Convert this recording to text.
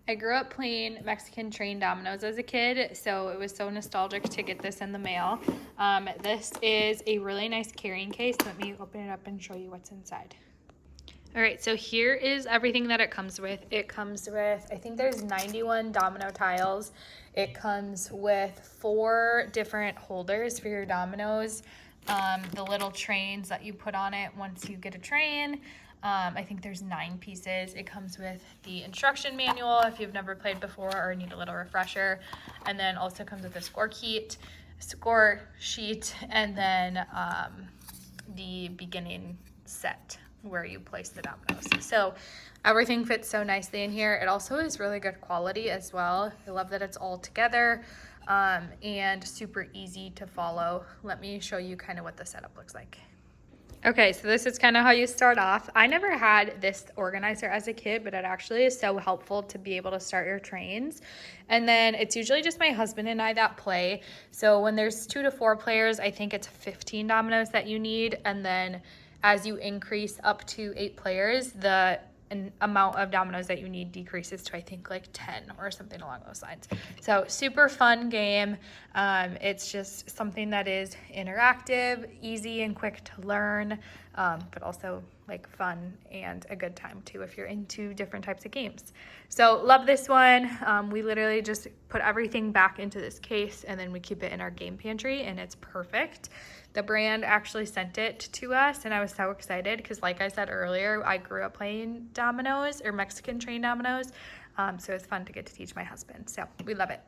I grew up playing Mexican Train Dominoes as a kid, so it was so nostalgic to get this in the mail. This is a really nice carrying case. Let me open it up and show you what's inside. All right, so here is everything that it comes with. It comes with, I think there's 91 domino tiles. It comes with 4 different holders for your dominoes. The little trains that you put on it once you get a train. I think there's 9 pieces. It comes with the instruction manual if you've never played before or need a little refresher. And then also comes with a score sheet, and then the beginning set where you place the dominoes. So everything fits so nicely in here. It also is really good quality as well. I love that it's all together and super easy to follow. Let me show you kind of what the setup looks like. Okay, so this is kind of how you start off. I never had this organizer as a kid, but it actually is so helpful to be able to start your trains. And then it's usually just my husband and I that play. So when there's 2 to 4 players, I think it's 15 dominoes that you need. And then as you increase up to 8 players, the amount of dominoes that you need decreases to, I think, like 10 or something along those lines. So super fun game. It's just something that is interactive, easy and quick to learn, but also like fun and a good time too if you're into different types of games. So love this one. We literally just put everything back into this case and then we keep it in our game pantry, and it's perfect. The brand actually sent it to us, and I was so excited because, like I said earlier, I grew up playing dominoes or Mexican Train Dominoes, so it's fun to get to teach my husband. So we love it.